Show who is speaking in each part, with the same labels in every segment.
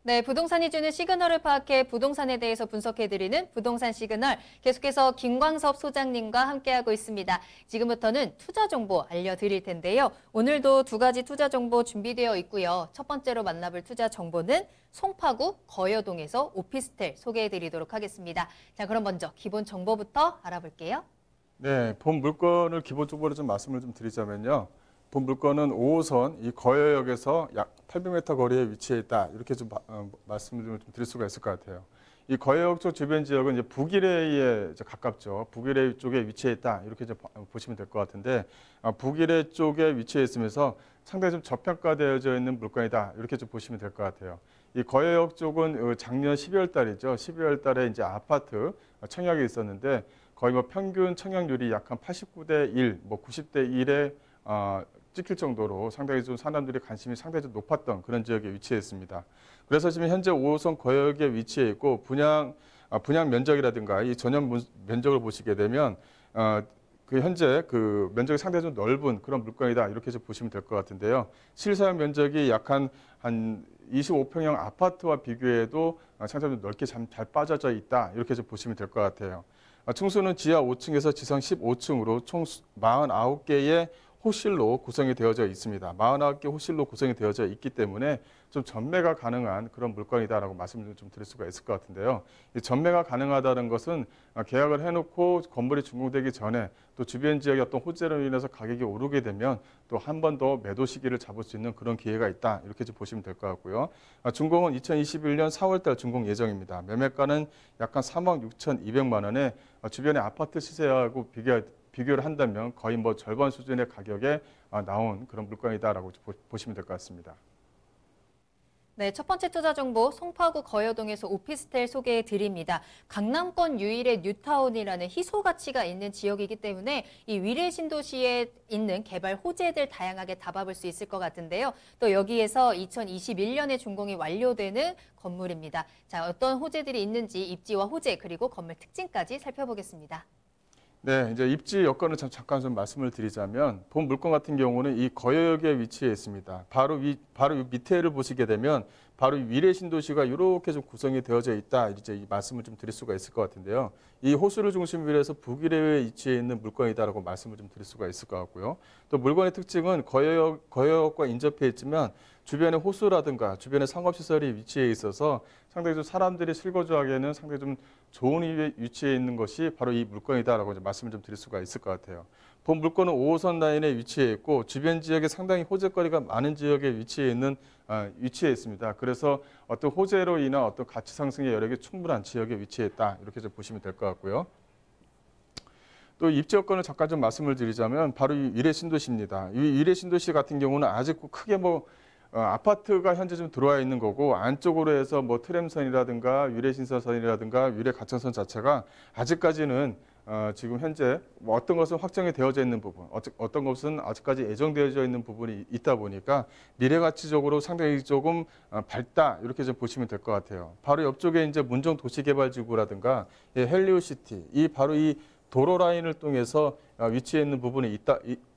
Speaker 1: 네, 부동산이 주는 시그널을 파악해 부동산에 대해서 분석해드리는 부동산 시그널. 계속해서 김광섭 소장님과 함께하고 있습니다. 지금부터는 투자 정보 알려드릴 텐데요. 오늘도 두 가지 투자 정보 준비되어 있고요. 첫 번째로 만나볼 투자 정보는 송파구 거여동에서 오피스텔 소개해드리도록 하겠습니다. 자, 그럼 먼저 기본 정보부터 알아볼게요.
Speaker 2: 네, 본 물건을 기본적으로 좀 말씀을 좀 드리자면요. 본 물건은 5호선 이 거여역에서 약 800m 거리에 위치해 있다. 이렇게 좀 말씀을 좀 드릴 수가 있을 것 같아요. 이 거여역 쪽 주변 지역은 이제 북이레에 가깝죠. 북이레 쪽에 위치해 있다. 이렇게 좀 보시면 될 것 같은데 북이레 쪽에 위치해 있으면서 상당히 좀 저평가되어져 있는 물건이다. 이렇게 좀 보시면 될 것 같아요. 이 거여역 쪽은 작년 12월 달이죠. 12월 달에 이제 아파트 청약이 있었는데 거의 뭐 평균 청약률이 약 한 89대 1, 뭐 90대 1에 찍힐 정도로 상당히 좀 사람들이 관심이 상당히 좀 높았던 그런 지역에 위치해 있습니다. 그래서 지금 현재 5호선 거역에 위치해 있고 분양 면적이라든가 이 전용 면적을 보시게 되면 그 현재 그 면적이 상당히 좀 넓은 그런 물건이다 이렇게 좀 보시면 될 것 같은데요. 실사용 면적이 약 한 25평형 아파트와 비교해도 상당히 좀 넓게 잘 빠져져 있다 이렇게 좀 보시면 될 것 같아요. 층수는 지하 5층에서 지상 15층으로 총 49개의 호실로 구성이 되어져 있습니다. 49개 호실로 구성이 되어져 있기 때문에 좀 전매가 가능한 그런 물건이다라고 말씀을 좀 드릴 수가 있을 것 같은데요. 이 전매가 가능하다는 것은 계약을 해놓고 건물이 준공되기 전에 또 주변 지역의 어떤 호재로 인해서 가격이 오르게 되면 또 한 번 더 매도 시기를 잡을 수 있는 그런 기회가 있다. 이렇게 좀 보시면 될 것 같고요. 준공은 2021년 4월 달 준공 예정입니다. 매매가는 약 한 3억 6,200만 원에 주변의 아파트 시세하고 비교를 한다면 거의 뭐 절반 수준의 가격에 나온 그런 물건이다라고 보시면 될 것 같습니다.
Speaker 1: 네, 첫 번째 투자 정보 송파구 거여동에서 오피스텔 소개해 드립니다. 강남권 유일의 뉴타운이라는 희소 가치가 있는 지역이기 때문에 이 위례 신도시에 있는 개발 호재들 다양하게 담아볼 수 있을 것 같은데요. 또 여기에서 2021년에 준공이 완료되는 건물입니다. 자, 어떤 호재들이 있는지 입지와 호재 그리고 건물 특징까지 살펴보겠습니다.
Speaker 2: 네, 이제 입지 여건을 잠깐 좀 말씀을 드리자면 본 물건 같은 경우는 이 거여역에 위치해 있습니다. 바로 밑에를 보시게 되면 바로 위례 신도시가 이렇게 좀 구성이 되어져 있다. 이제 이 말씀을 좀 드릴 수가 있을 것 같은데요. 이 호수를 중심으로 해서 북위례에 위치해 있는 물건이다라고 말씀을 좀 드릴 수가 있을 것 같고요. 또 물건의 특징은 거여역과 인접해 있지만 주변에 호수라든가 주변에 상업시설이 위치해 있어서 상당히 좀 사람들이 실거주하기에는 상당히 좀 좋은 위치해 있는 것이 바로 이 물건이다라고 말씀을 좀 드릴 수가 있을 것 같아요. 본 물건은 5호선 라인에 위치해 있고 주변 지역에 상당히 호재거리가 많은 지역에 위치해 있습니다. 그래서 어떤 호재로 인한 어떤 가치 상승의 여력이 충분한 지역에 위치해 있다 이렇게 좀 보시면 될 것 같고요. 또 입지 여건을 잠깐 좀 말씀을 드리자면 바로 이 위례 신도시입니다. 이 위례 신도시 같은 경우는 아직 크게 아파트가 현재 좀 들어와 있는 거고 안쪽으로 해서 뭐 트램선이라든가 위례신사선이라든가 위례가천선 자체가 아직까지는 지금 현재 뭐 어떤 것은 확정이 되어져 있는 부분, 어떤 것은 아직까지 예정되어져 있는 부분이 있다 보니까 미래 가치적으로 상당히 조금 밝다 이렇게 좀 보시면 될 것 같아요. 바로 옆쪽에 이제 문정 도시개발지구라든가 헬리오시티, 이 바로 이 도로 라인을 통해서 위치해 있는 부분이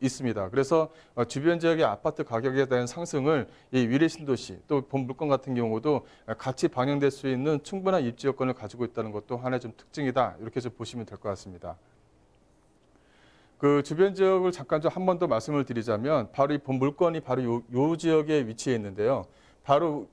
Speaker 2: 있습니다. 그래서 주변 지역의 아파트 가격에 대한 상승을 이 위례 신도시 또 본 물건 같은 경우도 같이 반영될 수 있는 충분한 입지 여건을 가지고 있다는 것도 하나의 좀 특징이다. 이렇게 좀 보시면 될 것 같습니다. 그 주변 지역을 잠깐 좀 한 번 더 말씀을 드리자면 바로 이 본 물건이 바로 요 지역에 위치해 있는데요. 바로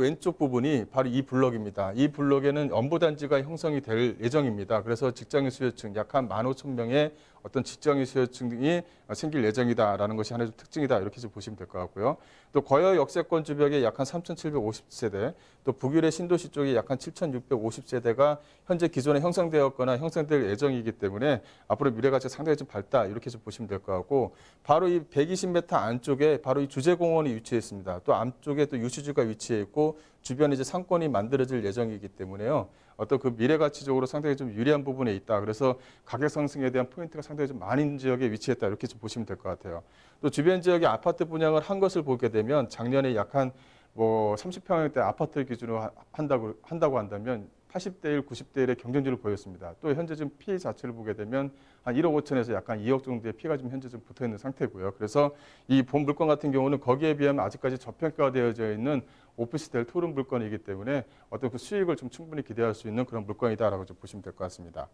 Speaker 2: 왼쪽 부분이 바로 이 블럭입니다. 이 블럭에는 엄보단지가 형성이 될 예정입니다. 그래서 직장인 수요층 약 한 15,000명의 어떤 직장인 수요층이 생길 예정이다라는 것이 하나의 특징이다. 이렇게 좀 보시면 될 것 같고요. 또 거여 역세권 주변에 약 한 3,750세대, 또 북유래 신도시 쪽에 약 한 7,650세대가 현재 기존에 형성되었거나 형성될 예정이기 때문에 앞으로 미래가치가 상당히 좀 밝다. 이렇게 좀 보시면 될 것 같고 바로 이 120m 안쪽에 바로 이 주제공원이 위치해 있습니다. 또 앞쪽에 또 유치주가 위치해 있고 주변에 이제 상권이 만들어질 예정이기 때문에요. 어떤 그 미래 가치적으로 상당히 좀 유리한 부분에 있다. 그래서 가격 상승에 대한 포인트가 상당히 좀 많은 지역에 위치했다. 이렇게 좀 보시면 될 것 같아요. 또 주변 지역에 아파트 분양을 한 것을 보게 되면 작년에 약 한 30평형대 아파트 기준으로 한다고 한다면 80대 1, 90대 1의 경쟁률을 보였습니다. 또 현재 지금 피 자체를 보게 되면 한 1억 5천에서 약간 2억 정도의 피가 좀 현재 좀 붙어 있는 상태고요. 그래서 이 본 물건 같은 경우는 거기에 비하면 아직까지 저평가되어져 있는 오피스텔 토른 물건이기 때문에 어떤 그 수익을 좀 충분히 기대할 수 있는 그런 물건이다라고 좀 보시면 될 것 같습니다.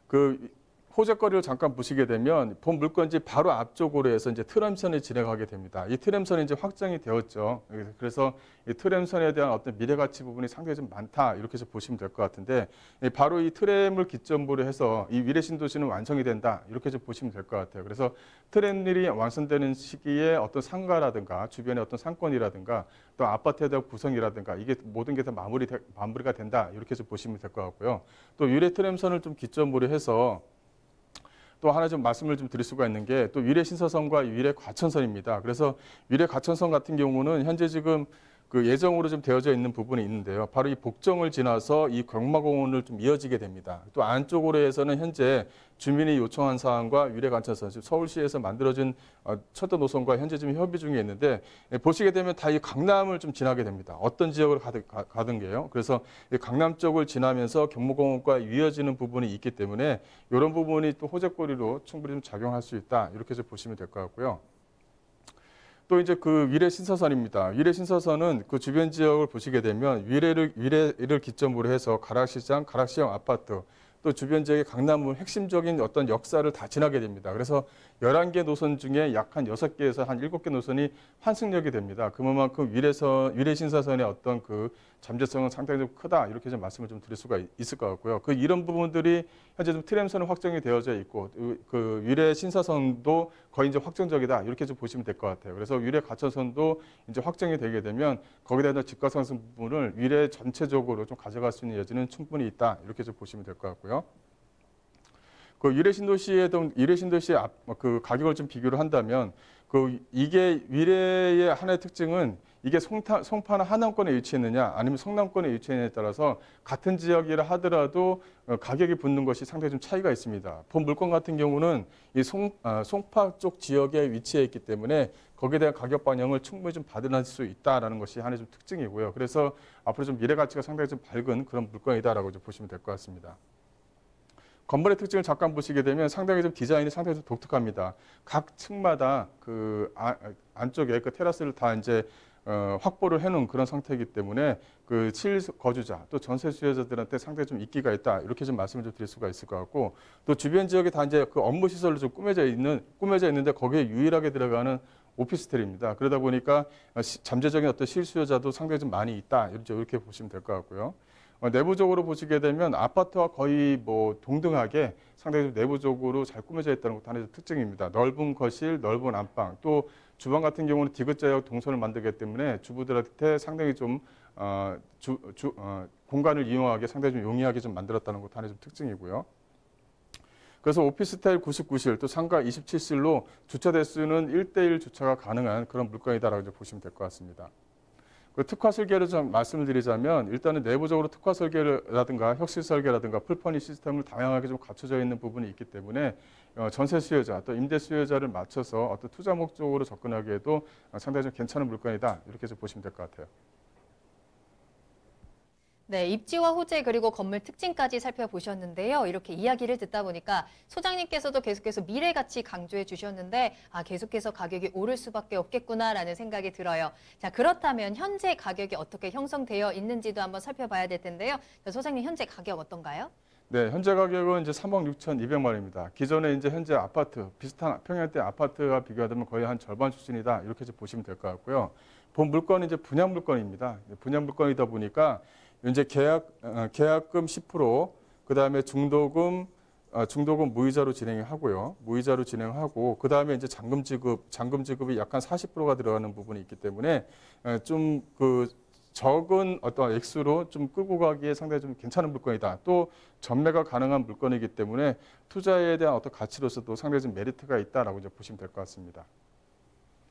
Speaker 2: 그 호재거리를 잠깐 보시게 되면 본 물건지 바로 앞쪽으로 해서 이제 트램선이 진행하게 됩니다. 이 트램선이 이제 확정이 되었죠. 그래서 이 트램선에 대한 어떤 미래 가치 부분이 상당히 좀 많다 이렇게 해서 보시면 될 것 같은데 바로 이 트램을 기점으로 해서 이 위례 신도시는 완성이 된다 이렇게 해서 보시면 될 것 같아요. 그래서 트램일이 완성되는 시기에 어떤 상가라든가 주변의 어떤 상권이라든가 또 아파트에 대한 구성이라든가 이게 모든 게 다 마무리가 된다 이렇게 해서 보시면 될 것 같고요. 또 위례 트램선을 좀 기점으로 해서 또 하나 좀 말씀을 좀 드릴 수가 있는 게 또 위례 신서선과 위례 과천선입니다. 그래서 위례 과천선 같은 경우는 현재 지금 그 예정으로 좀 되어져 있는 부분이 있는데요. 바로 이 복정을 지나서 이 경마공원을 좀 이어지게 됩니다. 또 안쪽으로 해서는 현재 주민이 요청한 사항과 위례 과천선, 지금 서울시에서 만들어진 철도 노선과 현재 지금 협의 중에 있는데 보시게 되면 다 이 강남을 좀 지나게 됩니다. 어떤 지역으로 가든 게요. 그래서 이 강남 쪽을 지나면서 경마공원과 이어지는 부분이 있기 때문에 이런 부분이 또 호재거리로 충분히 좀 작용할 수 있다. 이렇게 해서 보시면 될 것 같고요. 또 이제 그 위례 신서선입니다. 위례 신서선은 그 주변 지역을 보시게 되면 위례를 기점으로 해서 가락시장, 가락시형 아파트, 또 주변 지역의 강남은 핵심적인 어떤 역사를 다 지나게 됩니다. 그래서 11개 노선 중에 약 한 6개에서 한 7개 노선이 환승역이 됩니다. 그만큼 위례 신서선의 어떤 그 잠재성은 상당히 좀 크다. 이렇게 좀 말씀을 좀 드릴 수가 있을 것 같고요. 그 이런 부분들이 현재 좀 트램선은 확정이 되어져 있고 그 위례 신서선도 거의 이제 확정적이다. 이렇게 좀 보시면 될 것 같아요. 그래서 위례 과천선도 이제 확정이 되게 되면 거기에 대한 집가상승 부분을 위례 전체적으로 좀 가져갈 수 있는 여지는 충분히 있다. 이렇게 좀 보시면 될 것 같고요. 그 위례 신도시의 그 가격을 좀 비교를 한다면 이게 위례의 하나의 특징은 이게 송파나 하남권에 위치했느냐 아니면 성남권에 위치했느냐에 따라서 같은 지역이라 하더라도 가격이 붙는 것이 상당히 좀 차이가 있습니다. 본 물건 같은 경우는 이 송파 쪽 지역에 위치해 있기 때문에 거기에 대한 가격 반영을 충분히 좀 받을 수 있다라는 것이 하나의 좀 특징이고요. 그래서 앞으로 좀 미래 가치가 상당히 좀 밝은 그런 물건이다라고 좀 보시면 될 것 같습니다. 건물의 특징을 잠깐 보시게 되면 상당히 좀 디자인이 상당히 좀 독특합니다. 각 층마다 그 안쪽에 그 테라스를 다 이제 확보를 해놓은 그런 상태이기 때문에 그 실거주자 또 전세 수요자들한테 상당히 좀 인기가 있다 이렇게 좀 말씀을 좀 드릴 수가 있을 것 같고 또 주변 지역에 다 이제 그 업무 시설로 좀 꾸며져 있는데 거기에 유일하게 들어가는 오피스텔입니다. 그러다 보니까 잠재적인 어떤 실수요자도 상당히 좀 많이 있다 이렇게 보시면 될 것 같고요. 내부적으로 보시게 되면 아파트와 거의 뭐 동등하게 상당히 좀 내부적으로 잘 꾸며져 있다는 것도 하나의 특징입니다. 넓은 거실, 넓은 안방, 또 주방 같은 경우는 디귿자형 동선을 만들기 때문에 주부들한테 상당히 좀 공간을 이용하기 상당히 좀 용이하게 좀 만들었다는 것도 하나의 좀 특징이고요. 그래서 오피스텔 99실, 또 상가 27실로 주차 대수는 1대1 주차가 가능한 그런 물건이다라고 보시면 될 것 같습니다. 그 특화 설계를 좀 말씀을 드리자면 일단은 내부적으로 특화 설계라든가 혁신 설계라든가 풀퍼니 시스템을 다양하게 좀 갖춰져 있는 부분이 있기 때문에 전세 수요자 또 임대 수요자를 맞춰서 어떤 투자 목적으로 접근하기에도 상당히 좀 괜찮은 물건이다 이렇게 좀 보시면 될 것 같아요.
Speaker 1: 네, 입지와 호재 그리고 건물 특징까지 살펴보셨는데요. 이렇게 이야기를 듣다 보니까 소장님께서도 계속해서 미래 가치 강조해 주셨는데 계속해서 가격이 오를 수밖에 없겠구나라는 생각이 들어요. 자, 그렇다면 현재 가격이 어떻게 형성되어 있는지도 한번 살펴봐야 될 텐데요. 자, 소장님 현재 가격 어떤가요?
Speaker 2: 네, 현재 가격은 이제 3억 6,200만 원입니다. 기존에 이제 현재 아파트 비슷한 평형대 아파트와 비교하면 거의 한 절반 수준이다 이렇게 이제 보시면 될 것 같고요. 본 물건은 이제 분양 물건입니다. 분양 물건이다 보니까 이제 계약금 10%, 그 다음에 중도금 무이자로 진행하고요. 무이자로 진행하고, 그 다음에 이제 잔금 지급이 약간 40%가 들어가는 부분이 있기 때문에 좀 그 적은 어떤 액수로 좀 끌고 가기에 상당히 좀 괜찮은 물건이다. 또 전매가 가능한 물건이기 때문에 투자에 대한 어떤 가치로서도 상당히 좀 메리트가 있다라고 이제 보시면 될 것 같습니다.